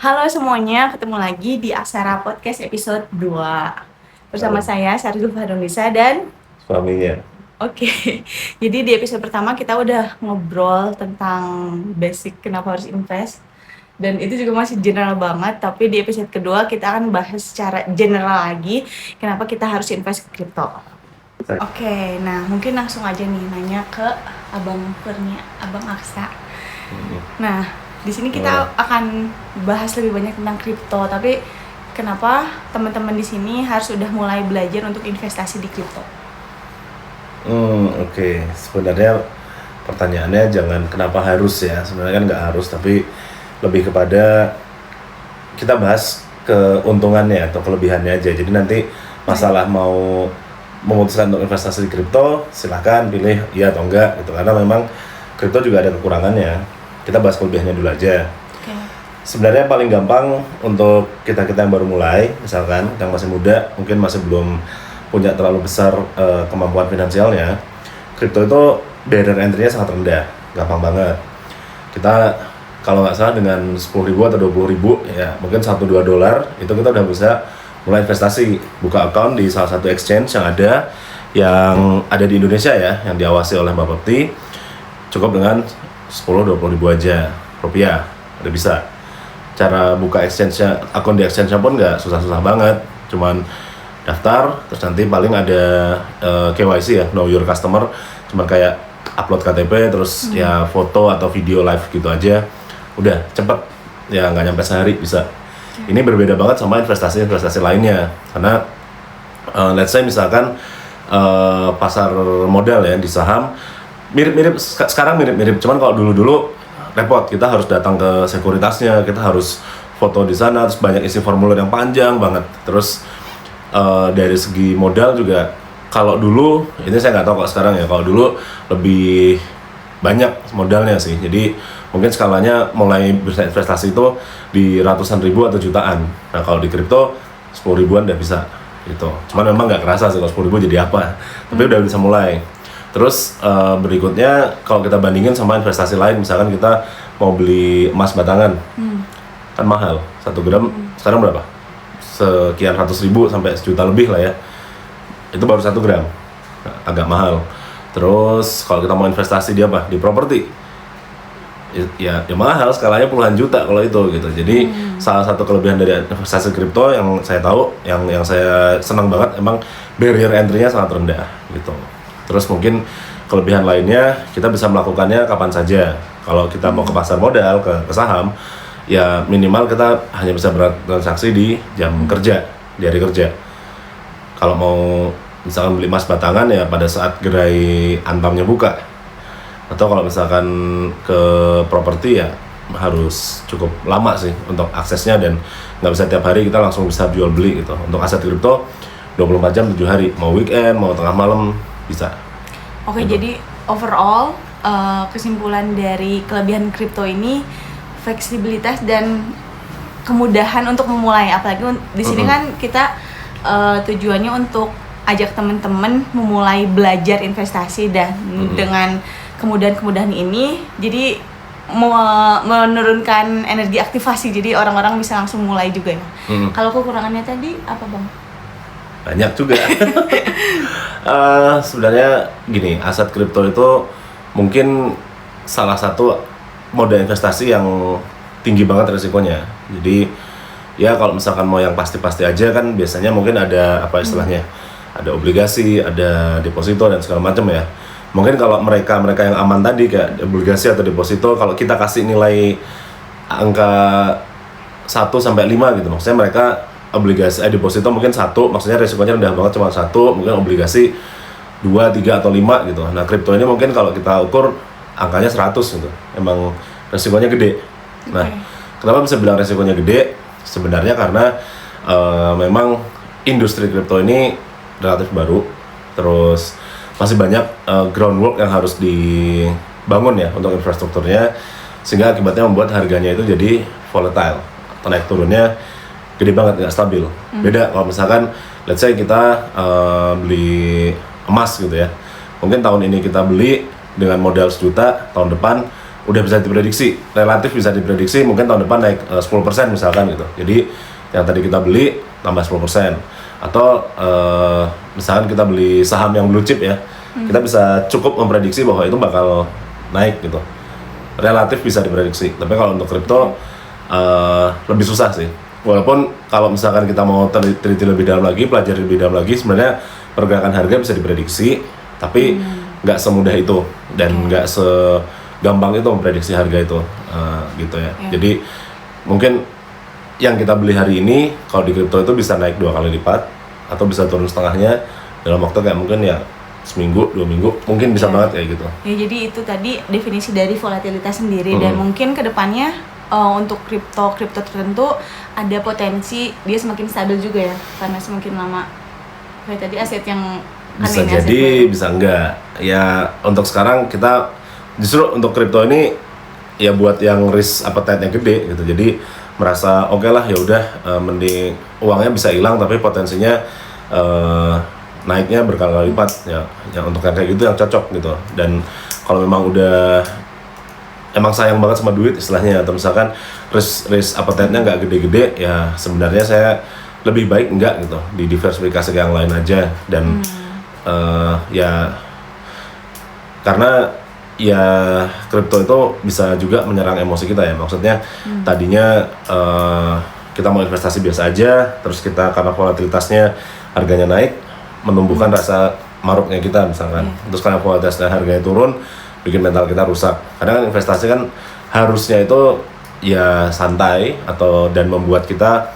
Halo semuanya, ketemu lagi di Aksara Podcast episode 2 bersama Halo, saya Syarjul Fadonisa dan suaminya. oke. Jadi di episode pertama kita udah ngobrol tentang basic kenapa harus invest dan itu juga masih general banget, tapi di episode kedua kita akan bahas secara general lagi kenapa kita harus invest ke kripto. Oke, nah mungkin langsung aja nih nanya ke Abang Kurnia, Abang Aksa. Nah, di sini kita akan bahas lebih banyak tentang kripto, tapi kenapa teman-teman di sini harus udah mulai belajar untuk investasi di kripto? Oke. Sebenarnya pertanyaannya jangan kenapa harus ya. Sebenarnya kan nggak harus, tapi lebih kepada kita bahas keuntungannya atau kelebihannya aja. Jadi nanti masalah mau memutuskan untuk investasi di kripto, silahkan pilih iya atau enggak gitu. Karena memang kripto juga ada kekurangannya. Kita bahas kelebihannya dulu aja. Oke. Sebenarnya paling gampang untuk kita-kita yang baru mulai, misalkan yang masih muda, mungkin masih belum punya terlalu besar kemampuan finansialnya, kripto itu barrier entry-nya sangat rendah, gampang banget. Kita kalau nggak salah dengan 10.000 atau 20.000 ya mungkin 1-2 dolar itu kita udah bisa mulai investasi, buka account di salah satu exchange yang ada di Indonesia ya, yang diawasi oleh Bapepti. Cukup dengan 10-20 ribu aja rupiah udah bisa. Cara buka exchange-nya, akun di exchange-nya pun nggak susah-susah banget, cuman daftar, terus nanti paling ada KYC ya, know your customer, cuman kayak upload KTP, terus ya foto atau video live gitu aja, udah cepet, ya nggak nyampe sehari bisa. Ini berbeda banget sama investasi-investasi lainnya, karena let's say misalkan pasar modal ya di saham, mirip-mirip, sekarang mirip-mirip, cuman kalau dulu-dulu repot, kita harus datang ke sekuritasnya, kita harus foto di sana, terus banyak isi formulir yang panjang banget. Terus dari segi modal juga, kalau dulu, ini saya nggak tahu kalau sekarang ya, kalau dulu lebih banyak modalnya sih, jadi mungkin skalanya mulai berinvestasi itu di ratusan ribu atau jutaan. Nah kalau di kripto 10 ribuan udah bisa gitu, cuman memang nggak kerasa sih kalau 10 ribu jadi apa, tapi udah bisa mulai. Terus berikutnya kalau kita bandingin sama investasi lain, misalkan kita mau beli emas batangan, kan mahal, 1 gram sekarang berapa? Sekian ratus ribu sampai sejuta lebih lah ya. Itu baru 1 gram, nah, agak mahal. Terus kalau kita mau investasi di apa? Di properti, ya mahal, skalanya puluhan juta kalau itu gitu. Jadi salah satu kelebihan dari investasi kripto yang saya tahu, yang saya senang banget, emang barrier entry-nya sangat rendah gitu. Terus mungkin kelebihan lainnya, kita bisa melakukannya kapan saja. Kalau kita mau ke pasar modal, ke saham, ya minimal kita hanya bisa bertransaksi di jam kerja, di hari kerja. Kalau mau misalkan beli emas batangan ya pada saat gerai Antamnya buka. Atau kalau misalkan ke properti ya harus cukup lama sih untuk aksesnya, dan nggak bisa tiap hari kita langsung bisa jual beli gitu. Untuk aset kripto 24 jam 7 hari, mau weekend, mau tengah malam bisa. Oke, Gitu. jadi overall kesimpulan dari kelebihan kripto ini fleksibilitas dan kemudahan untuk memulai, apalagi di sini kan kita tujuannya untuk ajak teman-teman memulai belajar investasi, dan dengan kemudahan-kemudahan ini jadi menurunkan energi aktivasi, jadi orang-orang bisa langsung mulai juga ya. Kalau kekurangannya tadi apa Bang? Banyak juga. Sebenarnya gini, aset kripto itu mungkin salah satu moda investasi yang tinggi banget risikonya. Jadi ya kalau misalkan mau yang pasti-pasti aja kan biasanya mungkin ada apa istilahnya, ada obligasi, ada deposito dan segala macam ya. Mungkin kalau mereka yang aman tadi kayak obligasi atau deposito, kalau kita kasih nilai angka 1-5 gitu, maksudnya mereka obligasi deposito mungkin 1, maksudnya resikonya rendah banget, cuma 1, mungkin obligasi 2, 3 atau 5 gitu. Nah kripto ini mungkin kalau kita ukur angkanya 100 gitu, emang resikonya gede. Nah kenapa bisa bilang resikonya gede? Sebenarnya karena memang industri kripto ini relatif baru, terus masih banyak groundwork yang harus dibangun ya untuk infrastrukturnya, sehingga akibatnya membuat harganya itu jadi volatile atau naik turunnya gede banget, nggak stabil. Beda kalau misalkan let's say kita beli emas gitu ya, mungkin tahun ini kita beli dengan modal 1 juta, tahun depan udah bisa diprediksi, relatif bisa diprediksi mungkin tahun depan naik 10% misalkan gitu. Jadi yang tadi kita beli tambah 10%. Atau misalkan kita beli saham yang blue chip ya, kita bisa cukup memprediksi bahwa itu bakal naik gitu. Relatif bisa diprediksi. Tapi kalau untuk kripto lebih susah sih. Walaupun kalau misalkan kita mau teliti lebih dalam lagi, pelajari lebih dalam lagi, sebenarnya pergerakan harga bisa diprediksi, tapi nggak semudah itu dan nggak segampang itu memprediksi harga itu, gitu ya. Jadi mungkin yang kita beli hari ini kalau di kripto itu bisa naik 2 kali lipat atau bisa turun setengahnya dalam waktu kayak mungkin ya seminggu, 2 minggu, mungkin bisa banget kayak gitu. Ya jadi itu tadi definisi dari volatilitas sendiri dan mungkin kedepannya untuk kripto tertentu ada potensi dia semakin stabil juga ya karena semakin lama kayak tadi aset yang Bisa jadi, bisa enggak. Ya untuk sekarang kita justru untuk kripto ini ya buat yang risk appetite-nya gede gitu. Jadi merasa oke lah ya udah mending uangnya bisa hilang tapi potensinya naiknya berkali-kali lipat ya. Ya untuk yang kayak gitu yang cocok gitu. Dan kalau memang udah emang sayang banget sama duit istilahnya atau misalkan risk appetite-nya nggak gede-gede ya sebenarnya saya lebih baik enggak gitu didiversifikasi ke yang lain aja dan ya karena ya kripto itu bisa juga menyerang emosi kita ya maksudnya tadinya kita mau investasi biasa aja terus kita karena volatilitasnya harganya naik menumbuhkan rasa maruknya kita misalkan terus karena volatilitasnya harganya turun bikin mental kita rusak. Kadang kan investasi kan harusnya itu ya santai atau dan membuat kita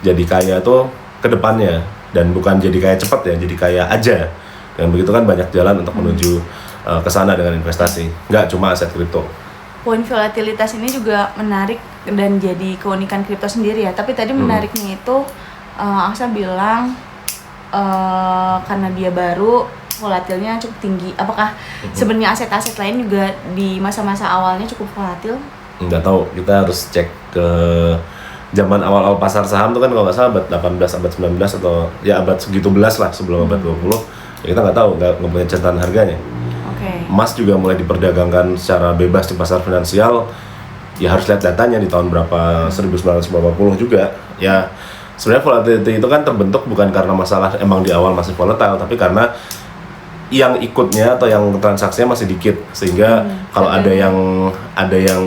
jadi kaya tuh ke depannya dan bukan jadi kaya cepat ya, jadi kaya aja. Dan begitu kan banyak jalan untuk menuju ke sana dengan investasi. Nggak cuma aset kripto. Poin volatilitas ini juga menarik dan jadi keunikan kripto sendiri ya. Tapi tadi menariknya itu Aksa bilang karena dia baru volatilnya cukup tinggi. Apakah sebenarnya aset-aset lain juga di masa-masa awalnya cukup volatil? Nggak tahu, kita harus cek ke zaman awal-awal pasar saham tuh kan kalau nggak salah abad 18, abad 19 atau ya abad segitu belas lah sebelum abad 20 ya kita nggak tahu, nggak punya catatan harganya. Emas juga mulai diperdagangkan secara bebas di pasar finansial ya harus lihat datanya di tahun berapa 1950 juga ya. Sebenarnya volatility itu kan terbentuk bukan karena masalah emang di awal masih volatile tapi karena yang ikutnya atau yang transaksinya masih dikit sehingga kalau ada yang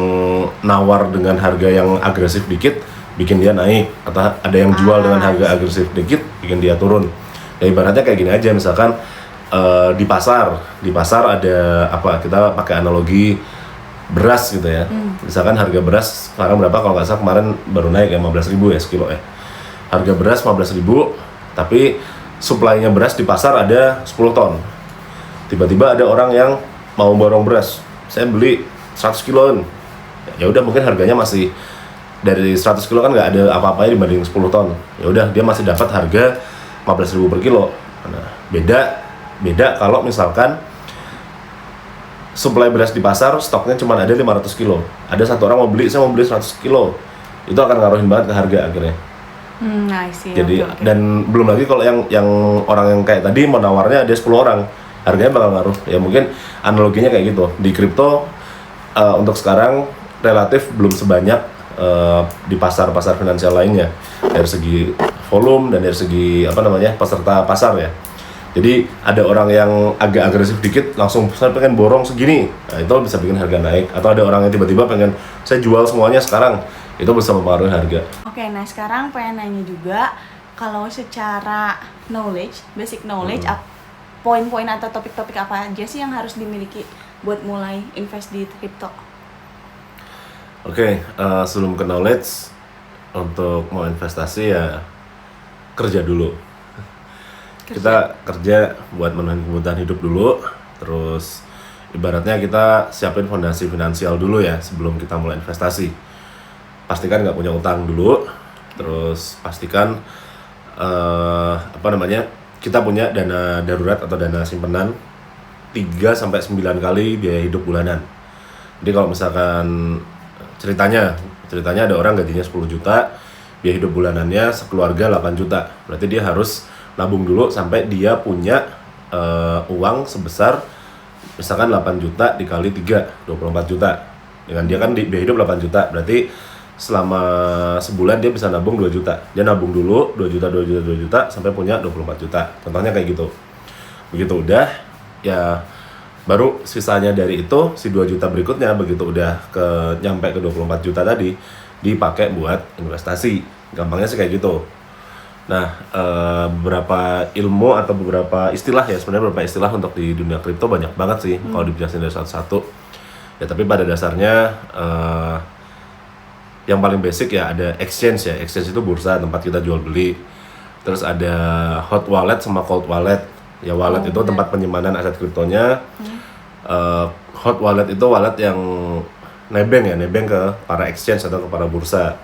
nawar dengan harga yang agresif dikit bikin dia naik atau ada yang jual dengan harga agresif dikit bikin dia turun. Ya ibaratnya kayak gini aja misalkan di pasar ada apa kita pakai analogi beras gitu ya. Misalkan harga beras sekarang berapa kalau nggak salah kemarin baru naik ya 15.000 ya sekilo ya. Harga beras 15.000 tapi supply-nya beras di pasar ada 10 ton. Tiba-tiba ada orang yang mau borong beras, saya beli 100 kiloan. Ya udah mungkin harganya masih dari 100 kilo kan nggak ada apa-apanya dibanding 10 ton. Ya udah dia masih dapat harga 15.000 per kilo. Nah, beda kalau misalkan suplai beras di pasar stoknya cuma ada 500 kilo. Ada satu orang mau beli, saya mau beli 100 kilo. Itu akan ngaruhin banget ke harga akhirnya. I see. Jadi dan belum lagi kalau yang orang yang kayak tadi mau nawarnya ada 10 orang. Harganya bakal ngaruh. Ya mungkin analoginya kayak gitu. Di kripto untuk sekarang relatif belum sebanyak di pasar-pasar finansial lainnya dari segi volume dan dari segi peserta pasar ya. Jadi ada orang yang agak agresif dikit langsung saya pengen borong segini. Nah, itu bisa bikin harga naik atau ada orang yang tiba-tiba pengen saya jual semuanya sekarang. Itu bisa mempengaruhi harga. Oke, nah sekarang pengen nanya juga kalau secara knowledge, basic knowledge poin-poin atau topik-topik apa aja sih yang harus dimiliki buat mulai invest di kripto? Oke, sebelum ke knowledge, untuk mau investasi ya kerja dulu. Kita kerja buat memenuhi kebutuhan hidup dulu, terus ibaratnya kita siapin fondasi finansial dulu ya sebelum kita mulai investasi. Pastikan nggak punya utang dulu, terus pastikan kita punya dana darurat atau dana simpanan 3-9 kali biaya hidup bulanan. Jadi kalau misalkan ceritanya ada orang gajinya 10 juta, biaya hidup bulanannya sekeluarga 8 juta. Berarti dia harus nabung dulu sampai dia punya uang sebesar misalkan 8 juta dikali 3, 24 juta. Dengan dia kan biaya hidup 8 juta, berarti selama sebulan dia bisa nabung 2 juta. Dia nabung dulu 2 juta, 2 juta, 2 juta sampai punya 24 juta. Contohnya kayak gitu. Begitu udah, ya baru sisanya dari itu, si 2 juta berikutnya begitu udah nyampe ke 24 juta tadi, dipakai buat investasi. Gampangnya sih kayak gitu. Nah, beberapa ilmu atau beberapa istilah ya, sebenarnya beberapa istilah untuk di dunia kripto banyak banget sih kalau dijelasin dari satu-satu. Ya tapi pada dasarnya yang paling basic ya ada exchange ya. Exchange itu bursa tempat kita jual beli. Terus ada hot wallet sama cold wallet. Ya wallet itu tempat penyimpanan aset kriptonya. Hot wallet itu wallet yang nebeng ke para exchange atau ke para bursa.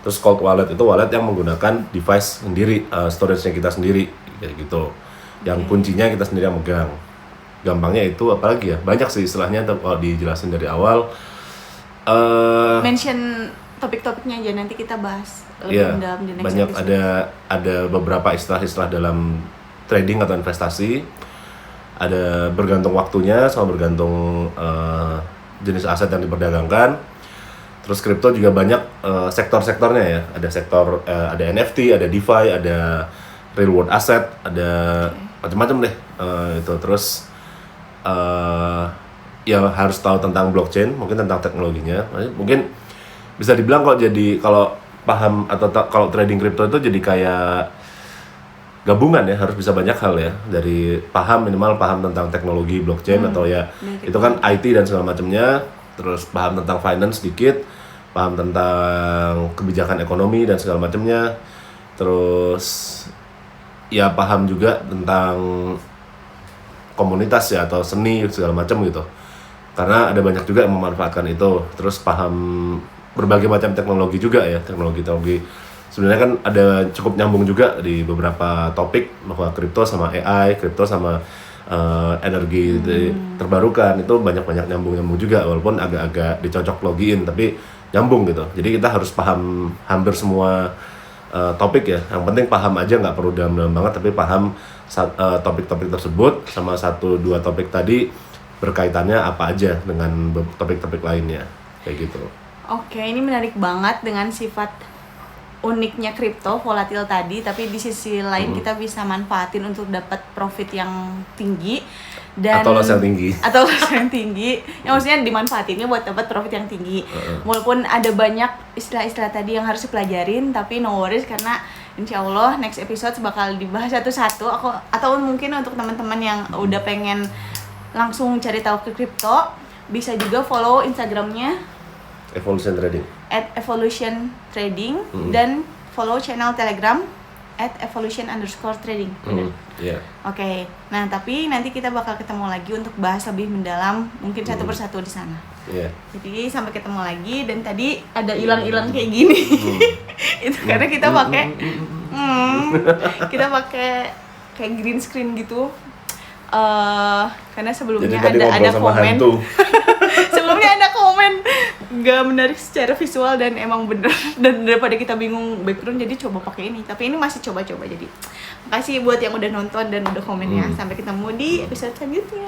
Terus cold wallet itu wallet yang menggunakan device sendiri, storage-nya kita sendiri kayak gitu. Yang kuncinya kita sendiri yang megang. Gampangnya itu apalagi ya? Banyak sih istilahnya kalau dijelasin dari awal. Mention topik-topiknya aja nanti kita bahas lebih dalam di next banyak episode. ada beberapa istilah-istilah dalam trading atau investasi. Ada bergantung waktunya sama bergantung jenis aset yang diperdagangkan. Terus kripto juga banyak sektor-sektornya ya. Ada sektor ada NFT, ada DeFi, ada real world asset, ada macam-macam deh. Itu terus ya harus tahu tentang blockchain, mungkin tentang teknologinya. Mungkin bisa dibilang kalau paham atau kalau trading kripto itu jadi kayak gabungan ya, harus bisa banyak hal ya, dari minimal paham tentang teknologi blockchain atau ya itu kan IT dan segala macamnya, terus paham tentang finance sedikit, paham tentang kebijakan ekonomi dan segala macamnya, terus ya paham juga tentang komunitas ya atau seni segala macam gitu, karena ada banyak juga yang memanfaatkan itu. Terus paham berbagai macam teknologi juga ya, teknologi sebenarnya kan ada cukup nyambung juga di beberapa topik, bahwa kripto sama AI, kripto sama energi terbarukan itu banyak nyambung juga, walaupun agak-agak dicocok login tapi nyambung gitu. Jadi kita harus paham hampir semua topik ya. Yang penting paham aja, nggak perlu dalam-dalam banget, tapi paham topik-topik tersebut sama 1-2 topik tadi berkaitannya apa aja dengan topik-topik lainnya kayak gitu. Oke, ini menarik banget dengan sifat uniknya kripto, volatil tadi, tapi di sisi lain kita bisa manfaatin untuk dapat profit yang tinggi dan atau loss yang tinggi. Ya maksudnya dimanfaatinnya buat dapat profit yang tinggi. Walaupun ada banyak istilah-istilah tadi yang harus dipelajarin, tapi no worries karena insya Allah next episode bakal dibahas satu-satu. Atau mungkin untuk teman-teman yang udah pengen langsung cari tahu ke kripto, bisa juga follow Instagramnya Evolution Trading @evolution_trading dan follow channel Telegram @evolution_trading. Yeah. Oke. Nah, tapi nanti kita bakal ketemu lagi untuk bahas lebih mendalam, mungkin satu persatu di sana. Yeah. Jadi sampai ketemu lagi. Dan tadi ada hilang-hilang kayak gini. Itu karena kita pakai kayak green screen gitu. Karena sebelumnya ada komen. Sebelumnya ada komen nggak menarik secara visual dan emang bener, dan daripada kita bingung background jadi coba pakai ini. Tapi ini masih coba-coba, jadi makasih buat yang udah nonton dan udah komennya. Sampai ketemu di episode selanjutnya.